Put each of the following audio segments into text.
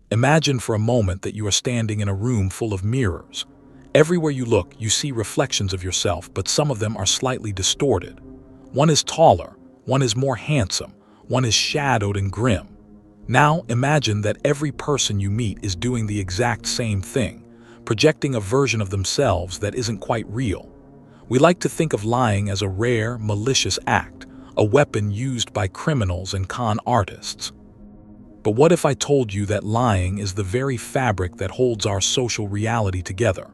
Imagine for a moment that you are standing in a room full of mirrors. Everywhere you look, you see reflections of yourself, but some of them are slightly distorted. One is taller, one is more handsome, one is shadowed and grim. Now imagine that every person you meet is doing the exact same thing, projecting a version of themselves that isn't quite real. We like to think of lying as a rare, malicious act, a weapon used by criminals and con artists. But what if I told you that lying is the very fabric that holds our social reality together?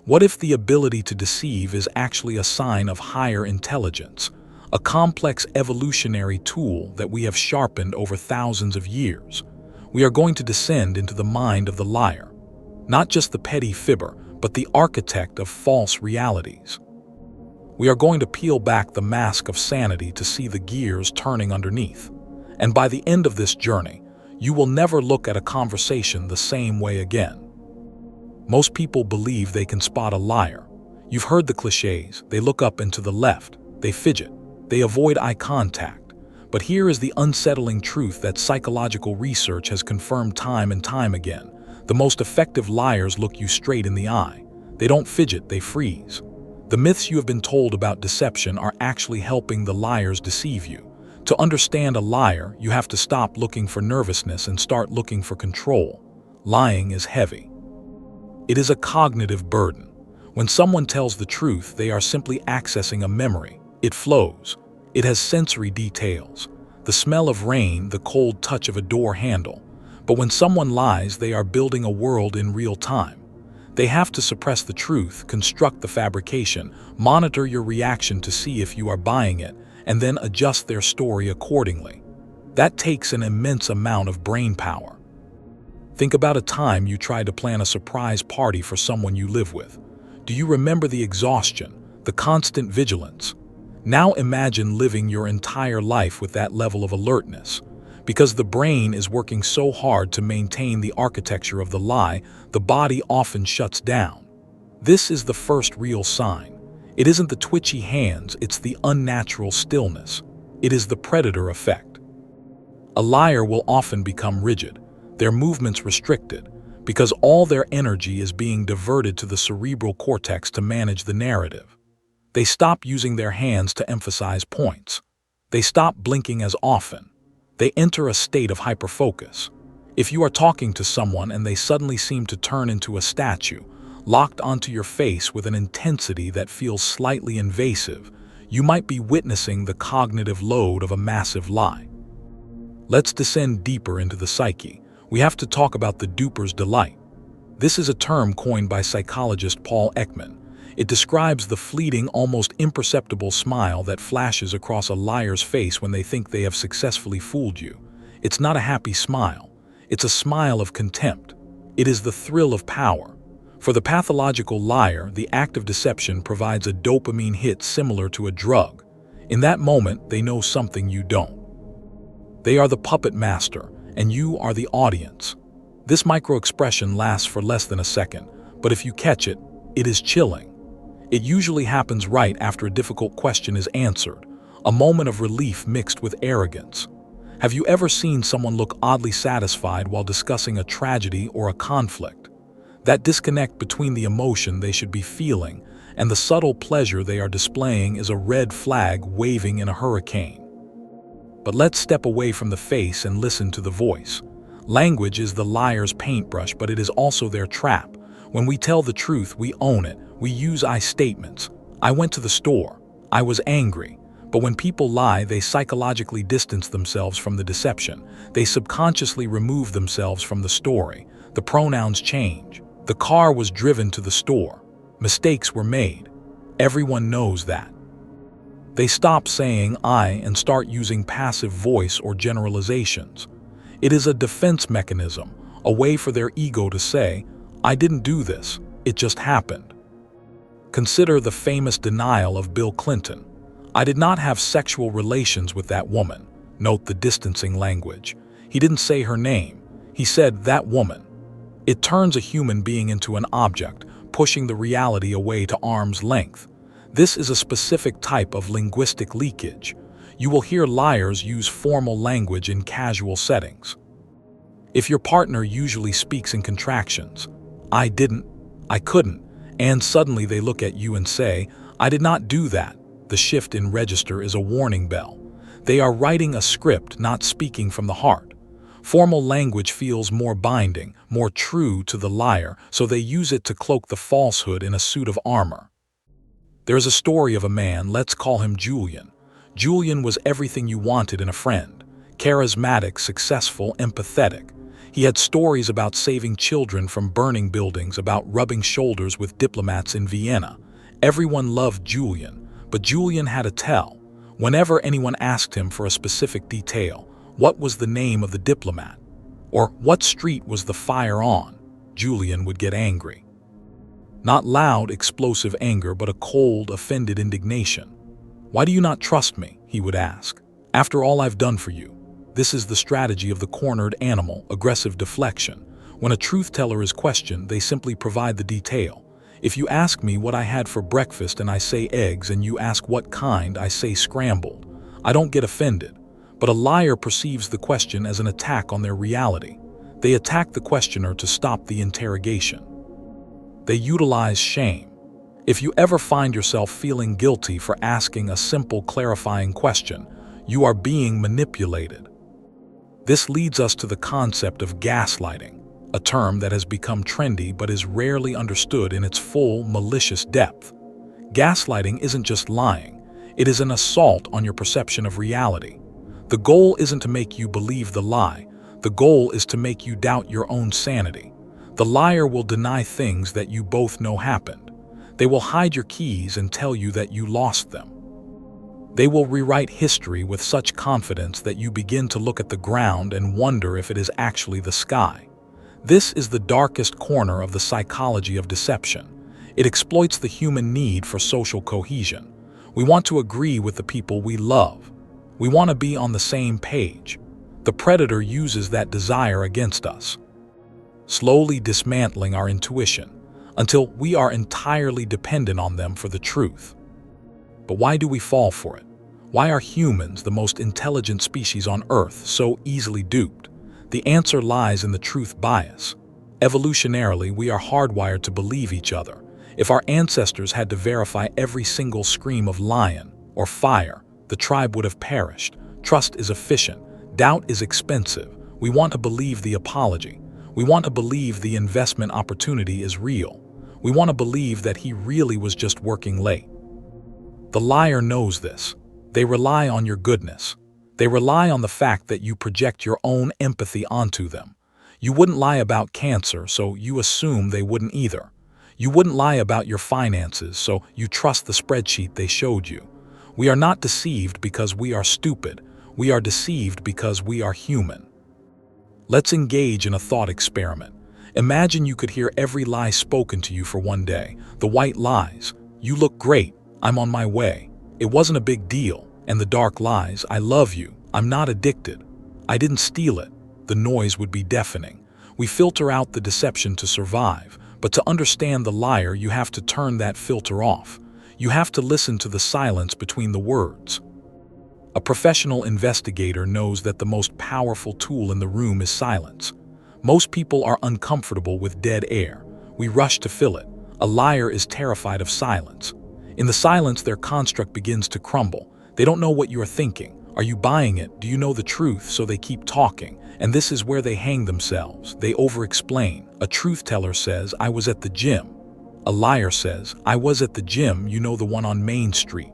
What if the ability to deceive is actually a sign of higher intelligence, a complex evolutionary tool that we have sharpened over thousands of years? We are going to descend into the mind of the liar, not just the petty fibber, but the architect of false realities. We are going to peel back the mask of sanity to see the gears turning underneath. And by the end of this journey, you will never look at a conversation the same way again. Most people believe they can spot a liar. You've heard the cliches: they look up and to the left, they fidget, they avoid eye contact. But here is the unsettling truth that psychological research has confirmed time and time again. The most effective liars look you straight in the eye. They don't fidget, they freeze. The myths you have been told about deception are actually helping the liars deceive you. To understand a liar, you have to stop looking for nervousness and start looking for control. Lying is heavy. It is a cognitive burden. When someone tells the truth, they are simply accessing a memory. It flows. It has sensory details. The smell of rain, the cold touch of a door handle. But when someone lies, they are building a world in real time. They have to suppress the truth, construct the fabrication, monitor your reaction to see if you are buying it, and then adjust their story accordingly. That takes an immense amount of brain power. Think about a time you tried to plan a surprise party for someone you live with. Do you remember the exhaustion, the constant vigilance? Now imagine living your entire life with that level of alertness. Because the brain is working so hard to maintain the architecture of the lie, the body often shuts down. This is the first real sign. It isn't the twitchy hands, it's the unnatural stillness. It is the predator effect. A liar will often become rigid, their movements restricted, because all their energy is being diverted to the cerebral cortex to manage the narrative. They stop using their hands to emphasize points. They stop blinking as often. They enter a state of hyperfocus. If you are talking to someone and they suddenly seem to turn into a statue, locked onto your face with an intensity that feels slightly invasive, you might be witnessing the cognitive load of a massive lie. Let's descend deeper into the psyche. We have to talk about the duper's delight. This is a term coined by psychologist Paul Ekman. It describes the fleeting, almost imperceptible smile that flashes across a liar's face when they think they have successfully fooled you. It's not a happy smile. It's a smile of contempt. It is the thrill of power. For the pathological liar, the act of deception provides a dopamine hit similar to a drug. In that moment, they know something you don't. They are the puppet master, and you are the audience. This micro-expression lasts for less than a second, but if you catch it, it is chilling. It usually happens right after a difficult question is answered, a moment of relief mixed with arrogance. Have you ever seen someone look oddly satisfied while discussing a tragedy or a conflict? That disconnect between the emotion they should be feeling and the subtle pleasure they are displaying is a red flag waving in a hurricane. But let's step away from the face and listen to the voice. Language is the liar's paintbrush, but it is also their trap. When we tell the truth, we own it. We use I statements. I went to the store. I was angry. But when people lie, they psychologically distance themselves from the deception. They subconsciously remove themselves from the story. The pronouns change. The car was driven to the store. Mistakes were made. Everyone knows that. They stop saying I and start using passive voice or generalizations. It is a defense mechanism, a way for their ego to say, I didn't do this, it just happened. Consider the famous denial of Bill Clinton. I did not have sexual relations with that woman. Note the distancing language. He didn't say her name. He said that woman. It turns a human being into an object, pushing the reality away to arm's length. This is a specific type of linguistic leakage. You will hear liars use formal language in casual settings. If your partner usually speaks in contractions, I didn't, I couldn't, and suddenly they look at you and say, I did not do that, the shift in register is a warning bell. They are writing a script, not speaking from the heart. Formal language feels more binding, more true to the liar, so they use it to cloak the falsehood in a suit of armor. There is a story of a man, let's call him Julian. Julian was everything you wanted in a friend. Charismatic, successful, empathetic. He had stories about saving children from burning buildings, about rubbing shoulders with diplomats in Vienna. Everyone loved Julian, but Julian had a tell. Whenever anyone asked him for a specific detail, what was the name of the diplomat? Or what street was the fire on? Julian would get angry. Not loud, explosive anger, but a cold, offended indignation. Why do you not trust me? He would ask. After all I've done for you. This is the strategy of the cornered animal, aggressive deflection. When a truth teller is questioned, they simply provide the detail. If you ask me what I had for breakfast and I say eggs, and you ask what kind, I say scrambled. I don't get offended. But a liar perceives the question as an attack on their reality. They attack the questioner to stop the interrogation. They utilize shame. If you ever find yourself feeling guilty for asking a simple clarifying question, you are being manipulated. This leads us to the concept of gaslighting, a term that has become trendy but is rarely understood in its full, malicious depth. Gaslighting isn't just lying, it is an assault on your perception of reality. The goal isn't to make you believe the lie, the goal is to make you doubt your own sanity. The liar will deny things that you both know happened. They will hide your keys and tell you that you lost them. They will rewrite history with such confidence that you begin to look at the ground and wonder if it is actually the sky. This is the darkest corner of the psychology of deception. It exploits the human need for social cohesion. We want to agree with the people we love. We want to be on the same page. The predator uses that desire against us, slowly dismantling our intuition until we are entirely dependent on them for the truth. But why do we fall for it? Why are humans, the most intelligent species on Earth, so easily duped? The answer lies in the truth bias. Evolutionarily, we are hardwired to believe each other. If our ancestors had to verify every single scream of lion or fire, the tribe would have perished. Trust is efficient. Doubt is expensive. We want to believe the apology. We want to believe the investment opportunity is real. We want to believe that he really was just working late. The liar knows this. They rely on your goodness. They rely on the fact that you project your own empathy onto them. You wouldn't lie about cancer, so you assume they wouldn't either. You wouldn't lie about your finances, so you trust the spreadsheet they showed you. We are not deceived because we are stupid. We are deceived because we are human. Let's engage in a thought experiment. Imagine you could hear every lie spoken to you for one day. The white lies. You look great. I'm on my way. It wasn't a big deal. And the dark lies. I love you. I'm not addicted. I didn't steal it. The noise would be deafening. We filter out the deception to survive. But to understand the liar, you have to turn that filter off. You have to listen to the silence between the words. A professional investigator knows that the most powerful tool in the room is silence. Most people are uncomfortable with dead air. We rush to fill it. A liar is terrified of silence. In the silence, their construct begins to crumble. They don't know what you are thinking. Are you buying it? Do you know the truth? So they keep talking. And this is where they hang themselves. They over-explain. A truth teller says, I was at the gym. A liar says, I was at the gym, you know, the one on Main Street.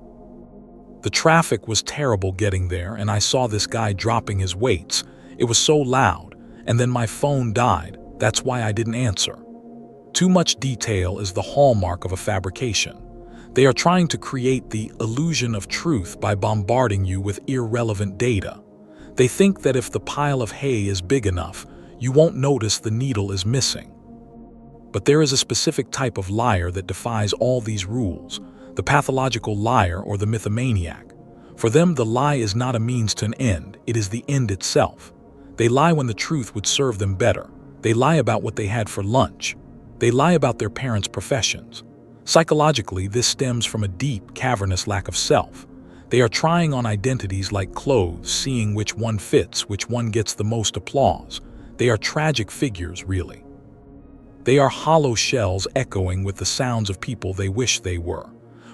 The traffic was terrible getting there, and I saw this guy dropping his weights. It was so loud. And then my phone died. That's why I didn't answer. Too much detail is the hallmark of a fabrication. They are trying to create the illusion of truth by bombarding you with irrelevant data. They think that if the pile of hay is big enough, you won't notice the needle is missing. But there is a specific type of liar that defies all these rules, the pathological liar or the mythomaniac. For them, the lie is not a means to an end, it is the end itself. They lie when the truth would serve them better. They lie about what they had for lunch. They lie about their parents' professions. Psychologically, this stems from a deep, cavernous lack of self. They are trying on identities like clothes, seeing which one fits, which one gets the most applause. They are tragic figures, really. They are hollow shells echoing with the sounds of people they wish they were.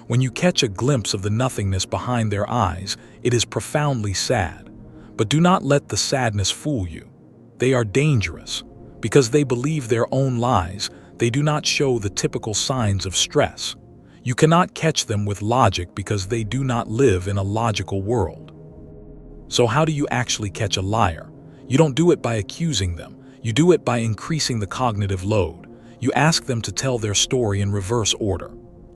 When you catch a glimpse of the nothingness behind their eyes, it is profoundly sad. But do not let the sadness fool you. They are dangerous. Because they believe their own lies, they do not show the typical signs of stress. You cannot catch them with logic because they do not live in a logical world. So how do you actually catch a liar? You don't do it by accusing them. You do it by increasing the cognitive load. You ask them to tell their story in reverse order.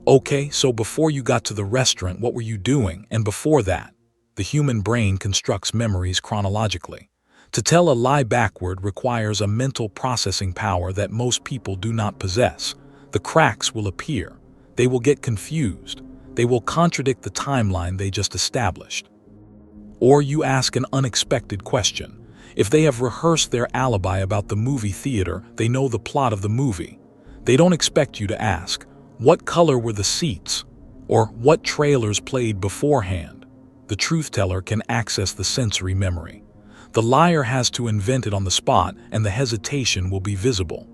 Okay, so before you got to the restaurant, what were you doing? And before that? The human brain constructs memories chronologically. To tell a lie backward requires a mental processing power that most people do not possess. The cracks will appear. They will get confused. They will contradict the timeline they just established. Or you ask an unexpected question. If they have rehearsed their alibi about the movie theater, they know the plot of the movie. They don't expect you to ask, what color were the seats? Or what trailers played beforehand? The truth teller can access the sensory memory. The liar has to invent it on the spot, and the hesitation will be visible.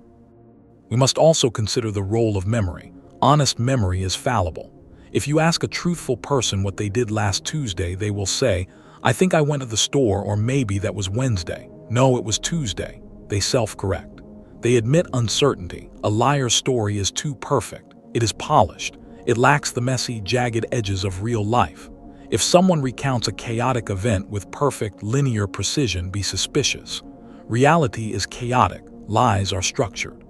We must also consider the role of memory. Honest memory is fallible. If you ask a truthful person what they did last Tuesday, they will say, I think I went to the store, or maybe that was Wednesday. No, it was Tuesday. They self-correct. They admit uncertainty. A liar's story is too perfect. It is polished. It lacks the messy, jagged edges of real life. If someone recounts a chaotic event with perfect, linear precision, be suspicious. Reality is chaotic. Lies are structured.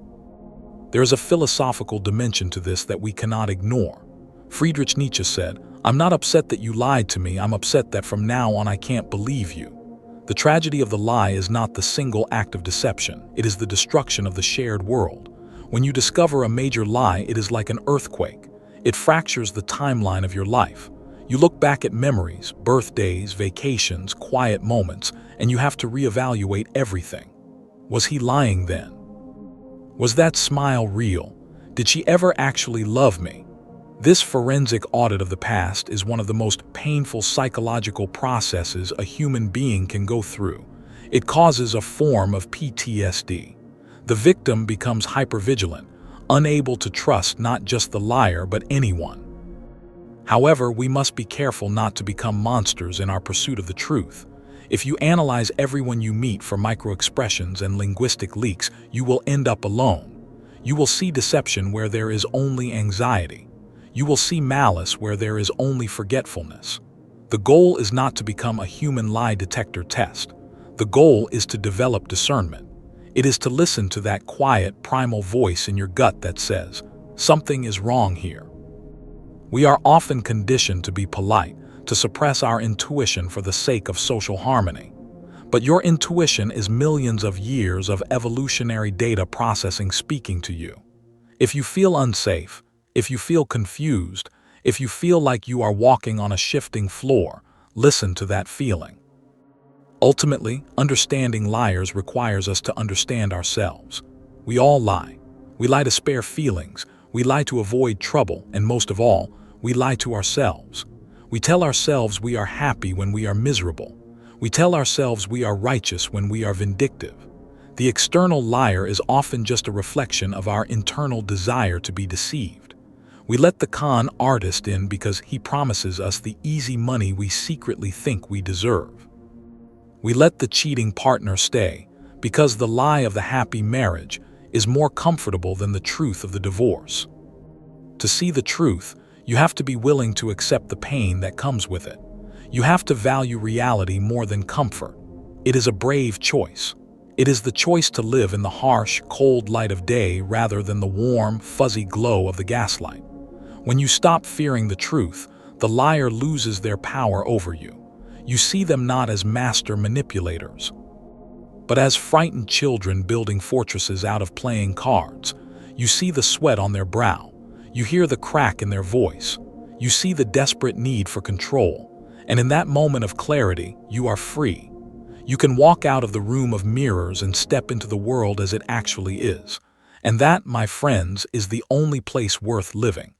There is a philosophical dimension to this that we cannot ignore. Friedrich Nietzsche said, I'm not upset that you lied to me, I'm upset that from now on I can't believe you. The tragedy of the lie is not the single act of deception, it is the destruction of the shared world. When you discover a major lie, it is like an earthquake. It fractures the timeline of your life. You look back at memories, birthdays, vacations, quiet moments, and you have to reevaluate everything. Was he lying then? Was that smile real? Did she ever actually love me? This forensic audit of the past is one of the most painful psychological processes a human being can go through. It causes a form of PTSD. The victim becomes hypervigilant, unable to trust not just the liar but anyone. However, we must be careful not to become monsters in our pursuit of the truth. If you analyze everyone you meet for microexpressions and linguistic leaks, you will end up alone. You will see deception where there is only anxiety. You will see malice where there is only forgetfulness. The goal is not to become a human lie detector test. The goal is to develop discernment. It is to listen to that quiet, primal voice in your gut that says, something is wrong here. We are often conditioned to be polite, to suppress our intuition for the sake of social harmony. But your intuition is millions of years of evolutionary data processing speaking to you. If you feel unsafe, if you feel confused, if you feel like you are walking on a shifting floor, listen to that feeling. Ultimately, understanding liars requires us to understand ourselves. We all lie. We lie to spare feelings, we lie to avoid trouble, and most of all, we lie to ourselves. We tell ourselves we are happy when we are miserable. We tell ourselves we are righteous when we are vindictive. The external liar is often just a reflection of our internal desire to be deceived. We let the con artist in because he promises us the easy money we secretly think we deserve. We let the cheating partner stay because the lie of the happy marriage is more comfortable than the truth of the divorce. To see the truth, you have to be willing to accept the pain that comes with it. You have to value reality more than comfort. It is a brave choice. It is the choice to live in the harsh, cold light of day rather than the warm, fuzzy glow of the gaslight. When you stop fearing the truth, the liar loses their power over you. You see them not as master manipulators, but as frightened children building fortresses out of playing cards. You see the sweat on their brow. You hear the crack in their voice. You see the desperate need for control. And in that moment of clarity, you are free. You can walk out of the room of mirrors and step into the world as it actually is. And that, my friends, is the only place worth living.